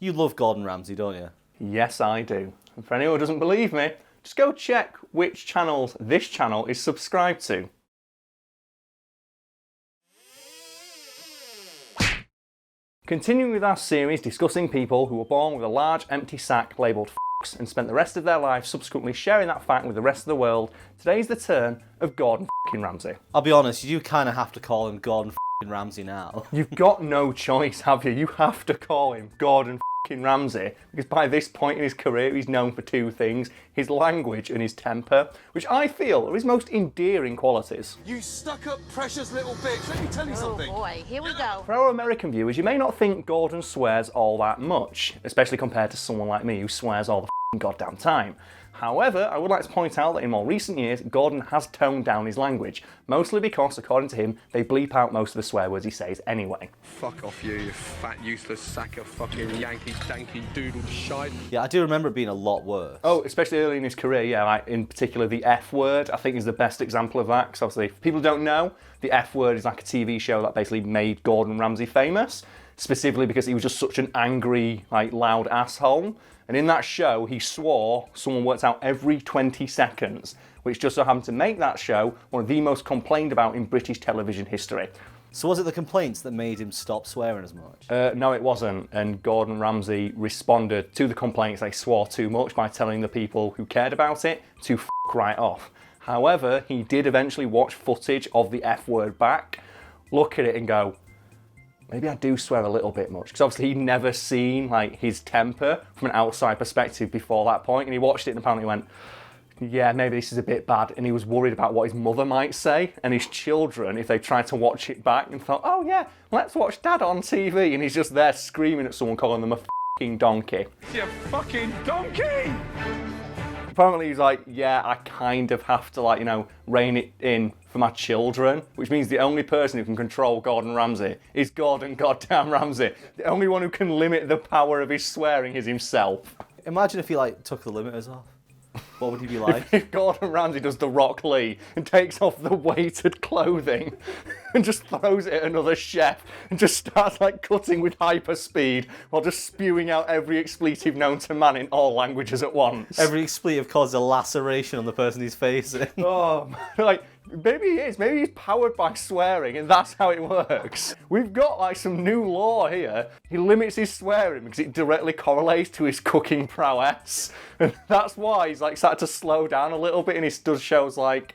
You love Gordon Ramsay, don't you? Yes, I do. And for anyone who doesn't believe me, just go check which channels this channel is subscribed to. Continuing with our series discussing people who were born with a large empty sack labelled f***s and spent the rest of their lives subsequently sharing that fact with the rest of the world, today's the turn of Gordon Ramsay. I'll be honest, you kind of have to call him Gordon Ramsay now. You've got no choice, have you? You have to call him Gordon Ramsay, because by this point in his career he's known for two things: his language and his temper, which I feel are his most endearing qualities. You stuck-up precious little bitch, let me tell you something. Oh boy, here we go. For our American viewers, you may not think Gordon swears all that much, especially compared to someone like me who swears all the goddamn time. However, I would like to point out that in more recent years, Gordon has toned down his language, mostly because, according to him, they bleep out most of the swear words he says anyway. Fuck off you fat useless sack of fucking Yankee danky doodle shite. Yeah, I do remember it being a lot worse. Oh, especially early in his career, yeah, like in particular the F word, I think is the best example of that, because obviously, if people don't know, the F word is like a TV show that basically made Gordon Ramsay famous, specifically because he was just such an angry, like, loud asshole. And in that show, he swore someone worked out every 20 seconds, which just so happened to make that show one of the most complained about in British television history. So was it the complaints that made him stop swearing as much? No, it wasn't. And Gordon Ramsay responded to the complaints they swore too much by telling the people who cared about it to f*** right off. However, he did eventually watch footage of the F word back, look at it and go, maybe I do swear a little bit much, because obviously he'd never seen like his temper from an outside perspective before that point, and he watched it and apparently went, yeah, maybe this is a bit bad, and he was worried about what his mother might say, and his children, if they tried to watch it back and thought, oh yeah, let's watch Dad on TV, and he's just there screaming at someone, calling them a fucking donkey. You fucking donkey! Apparently he's like, yeah, I kind of have to, like, you know, rein it in for my children, which means the only person who can control Gordon Ramsay is Gordon goddamn Ramsay. The only one who can limit the power of his swearing is himself. Imagine if he, like, took the limiters off. What would he be like? If Gordon Ramsay does the Rock Lee and takes off the weighted clothing and just throws it at another chef and just starts like cutting with hyper speed while just spewing out every expletive known to man in all languages at once. Every expletive causes a laceration on the person he's facing. Oh, like, maybe he is. Maybe he's powered by swearing and that's how it works. We've got like some new law here. He limits his swearing because it directly correlates to his cooking prowess. And that's why he's like started to slow down a little bit, and he does shows like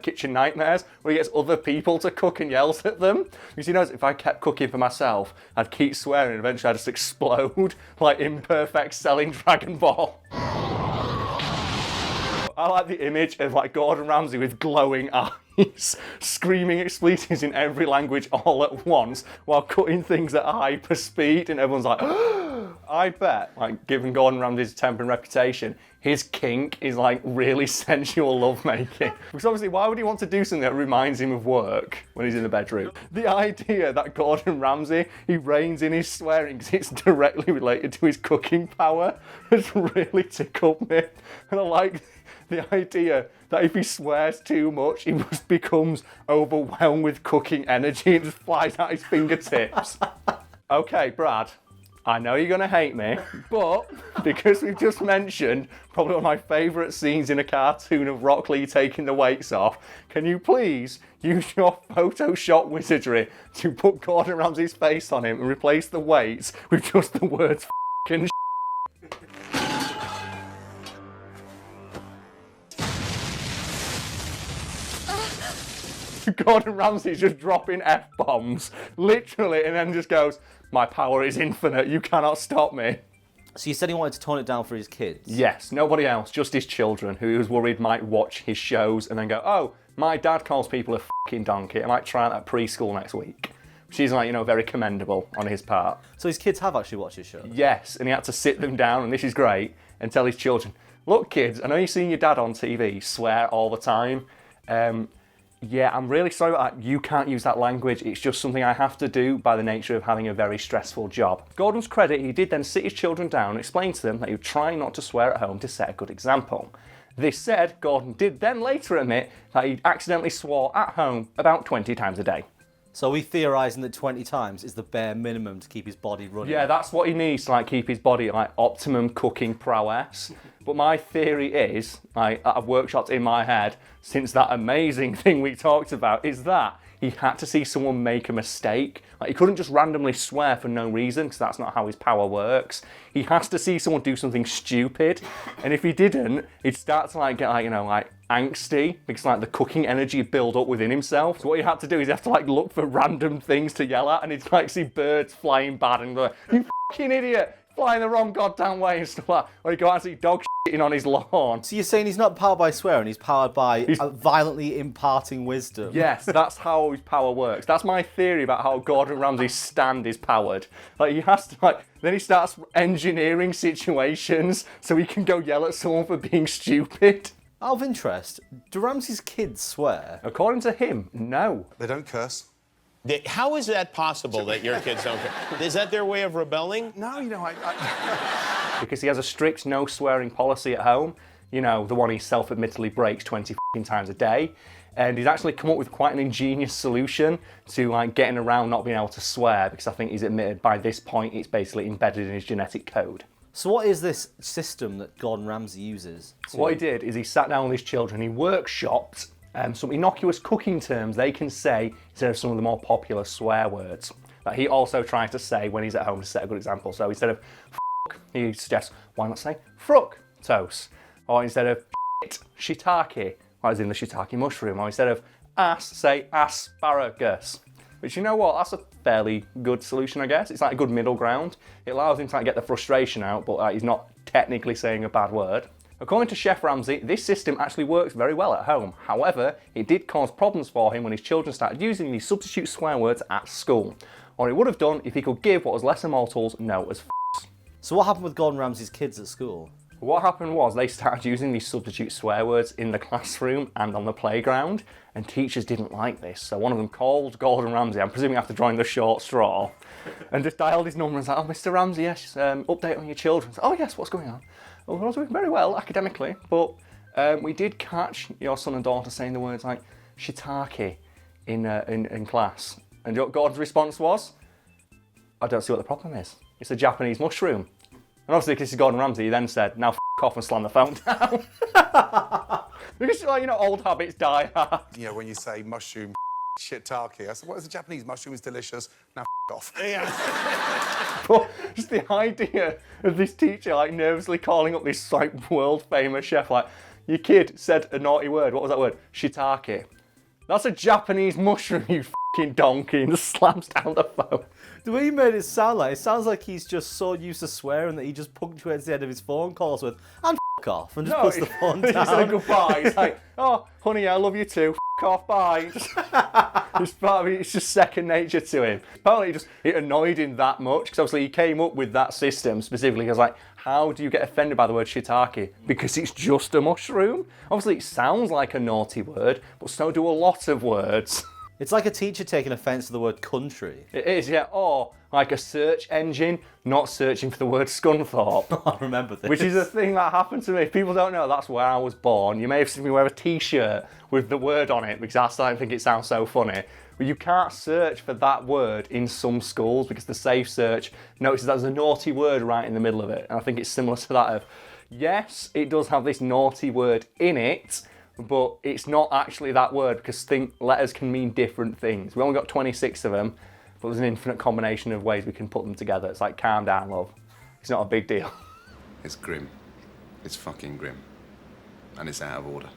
Kitchen Nightmares where he gets other people to cook and yells at them. Because he knows if I kept cooking for myself, I'd keep swearing and eventually I'd just explode like Imperfect Cell in Dragon Ball. I like the image of like Gordon Ramsay with glowing eyes, screaming expletives in every language all at once while cutting things at hyper speed, and everyone's like, I bet, like, given Gordon Ramsay's temper and reputation, his kink is like really sensual lovemaking. Because obviously, why would he want to do something that reminds him of work when he's in the bedroom? The idea that Gordon Ramsay, he reins in his swearing because it's directly related to his cooking power has really tickled me. And I like the idea that if he swears too much, he just becomes overwhelmed with cooking energy and just flies out his fingertips. Okay, Brad, I know you're going to hate me, but because we've just mentioned probably one of my favourite scenes in a cartoon of Rock Lee taking the weights off, can you please use your Photoshop wizardry to put Gordon Ramsay's face on him and replace the weights with just the words f***ing Gordon Ramsay's just dropping F-bombs, literally, and then just goes, my power is infinite, you cannot stop me. So you said he wanted to tone it down for his kids? Yes, nobody else, just his children, who he was worried might watch his shows and then go, oh, my dad calls people a fucking donkey, I might try that at preschool next week. Which is, like, you know, very commendable on his part. So his kids have actually watched his show? Yes, and he had to sit them down, and this is great, and tell his children, look kids, I know you've seen your dad on TV swear all the time, yeah, I'm really sorry about that. You can't use that language. It's just something I have to do by the nature of having a very stressful job. Gordon's credit, he did then sit his children down and explain to them that he would try not to swear at home to set a good example. This said, Gordon did then later admit that he accidentally swore at home about 20 times a day. So we theorising that 20 times is the bare minimum to keep his body running. Yeah, that's what he needs to like keep his body at like optimum cooking prowess. But my theory is, I've workshopped in my head since that amazing thing we talked about, is that he had to see someone make a mistake. Like, he couldn't just randomly swear for no reason, because that's not how his power works. He has to see someone do something stupid, and if he didn't, he'd start to like get like, you know, like angsty, because like the cooking energy build up within himself. So what he had to do is he had to like look for random things to yell at, and he'd like see birds flying bad and go, "You fucking idiot, flying the wrong goddamn way," and stuff like that. Or he'd go out and see dog shitting on his lawn. So you're saying he's not powered by swearing, he's powered by violently imparting wisdom? Yes, that's how his power works. That's my theory about how Gordon Ramsay's stand is powered. Like, he has to, like, then he starts engineering situations so he can go yell at someone for being stupid. Out of interest, do Ramsay's kids swear? According to him, no. They don't curse. How is that possible that your kids don't care? Is that their way of rebelling? No, you know, Because he has a strict no swearing policy at home. You know, the one he self-admittedly breaks 20 times a day. And he's actually come up with quite an ingenious solution to like getting around not being able to swear, because I think he's admitted by this point it's basically embedded in his genetic code. So what is this system that Gordon Ramsay uses? What he did is he sat down with his children, he workshopped some innocuous cooking terms they can say instead of some of the more popular swear words that he also tries to say when he's at home to set a good example. So instead of f***, he suggests, why not say fructose? Or instead of shiitake, as in the shiitake mushroom. Or instead of ass, say asparagus. Which, you know what, that's a fairly good solution, I guess. It's like a good middle ground. It allows him to like, get the frustration out, but he's not technically saying a bad word. According to Chef Ramsay, this system actually works very well at home. However, it did cause problems for him when his children started using these substitute swear words at school. Or he would have done if he could give what us lesser mortals know as f***s. So what happened with Gordon Ramsay's kids at school? What happened was they started using these substitute swear words in the classroom and on the playground, and teachers didn't like this. So one of them called Gordon Ramsay, I'm presuming after drawing the short straw, and just dialed his number and was like, "Oh, Mr. Ramsay, yes, update on your children." So, "Oh yes, what's going on?" "Oh, well, I was doing very well academically, but we did catch your son and daughter saying the words like shiitake in class." And Gordon's response was, "I don't see what the problem is. It's a Japanese mushroom." And obviously, because he's Gordon Ramsay, he then said, "Now f*** off and slam the phone down." Because, like, you know, old habits die hard. you know, when you say mushroom shiitake, I said, what is a Japanese mushroom? Is delicious. Now off. Yeah. But just the idea of this teacher, like, nervously calling up this, like, world-famous chef, like, "Your kid said a naughty word. What was that word? Shiitake. That's a Japanese mushroom, you f***ing donkey," and just slams down the phone. The way you made it sounds like he's just so used to swearing that he just punctuates the end of his phone calls with, "and f*** off," and just puts the phone He down. said goodbye. He's like, "Oh, honey, I love you too. F*** off, bye." It's just second nature to him. Apparently, it annoyed him that much, because obviously he came up with that system specifically because, like, how do you get offended by the word shiitake? Because it's just a mushroom. Obviously, it sounds like a naughty word, but so do a lot of words. It's like a teacher taking offence to the word country. It is, yeah. Or like a search engine not searching for the word Scunthorpe. I remember this. Which is a thing that happened to me. If people don't know, that's where I was born. You may have seen me wear a t-shirt with the word on it because I started to think it sounds so funny. But you can't search for that word in some schools because the safe search notices that there's a naughty word right in the middle of it. And I think it's similar to that of, yes, it does have this naughty word in it, but it's not actually that word because letters can mean different things. We only got 26 of them, but there's an infinite combination of ways we can put them together. It's like, calm down, love. It's not a big deal. It's grim. It's fucking grim. And it's out of order.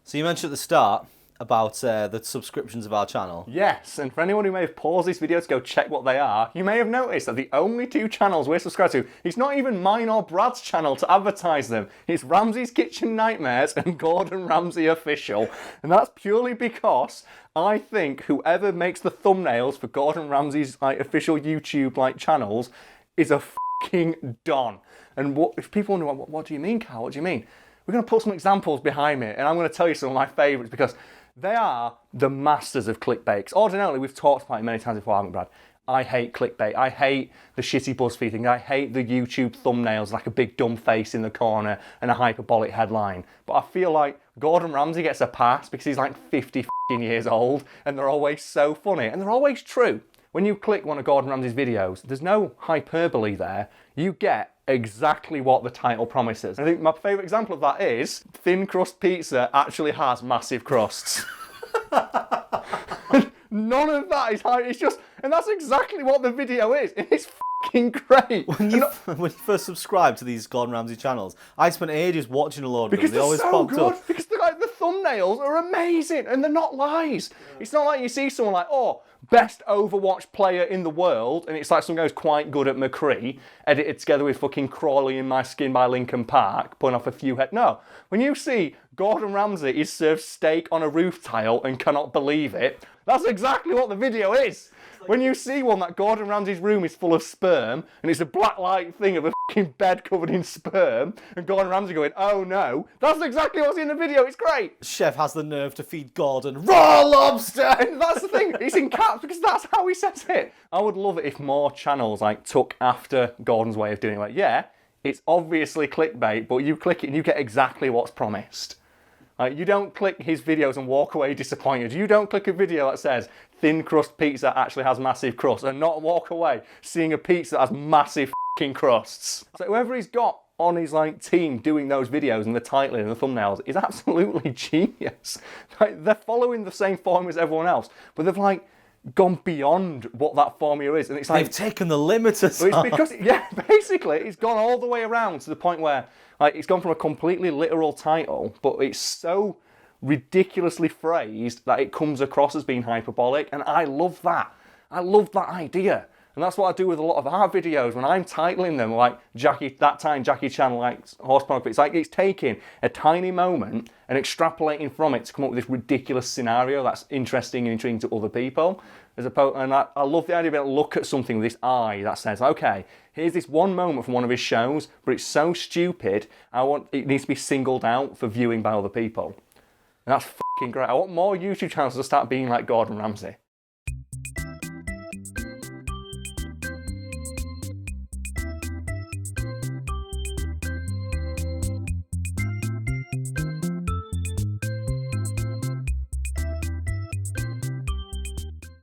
So you mentioned at the start about the subscriptions of our channel. Yes, and for anyone who may have paused this video to go check what they are, you may have noticed that the only two channels we're subscribed to, it's not even mine or Brad's channel to advertise them. It's Ramsay's Kitchen Nightmares and Gordon Ramsay Official. And that's purely because I think whoever makes the thumbnails for Gordon Ramsay's official YouTube channels is a fucking don. And if people wonder, what do you mean, Carl? What do you mean? We're going to put some examples behind me, and I'm going to tell you some of my favourites because they are the masters of clickbait. Ordinarily, we've talked about it many times before, haven't we, Brad? I hate clickbait. I hate the shitty BuzzFeed thing. I hate the YouTube thumbnails, like a big dumb face in the corner and a hyperbolic headline. But I feel like Gordon Ramsay gets a pass because he's like 50 years old, and they're always so funny, and they're always true. When you click one of Gordon Ramsay's videos, there's no hyperbole there. You get exactly what the title promises. And I think my favourite example of that is thin crust pizza actually has massive crusts. None of that is high. It's just, and that's exactly what the video is. And it's fucking great. When you first subscribed to these Gordon Ramsay channels, I spent ages watching a load of them. Because They they're always so popped good. up. Because the thumbnails are amazing, and they're not lies. It's not like you see someone like, oh, best Overwatch player in the world, and it's like someone who's quite good at McCree, edited together with fucking Crawley in My Skin by Linkin Park, putting off a few head. No, when you see Gordon Ramsay is served steak on a roof tile and cannot believe it, that's exactly what the video is. When you see one that Gordon Ramsay's room is full of sperm, and it's a black light thing of a fucking bed covered in sperm, and Gordon Ramsay going, oh no, that's exactly what's in the video, it's great. Chef has the nerve to feed Gordon raw lobster! And that's the thing, it's in caps because that's how he says it. I would love it if more channels like took after Gordon's way of doing it. Like, yeah, it's obviously clickbait, but you click it and you get exactly what's promised. Like, you don't click his videos and walk away disappointed. You don't click a video that says thin crust pizza actually has massive crust and not walk away seeing a pizza that has massive fucking crusts. So whoever he's got on his like team doing those videos and the titling and the thumbnails is absolutely genius. Like, they're following the same formula as everyone else, but they've like gone beyond what that formula is, and it's like They've taken the limiters. it's because, yeah, basically, it's gone all the way around to the point where, like, it's gone from a completely literal title, but it's so ridiculously phrased that it comes across as being hyperbolic, and I love that. I love that idea. And that's what I do with a lot of our videos when I'm titling them, like Jackie Chan likes horse pornography. It's like it's taking a tiny moment and extrapolating from it to come up with this ridiculous scenario that's interesting and intriguing to other people. And I love the idea of being able to look at something with this eye that says, okay, here's this one moment from one of his shows, but it's so stupid, it needs to be singled out for viewing by other people. And that's fucking great. I want more YouTube channels to start being like Gordon Ramsay.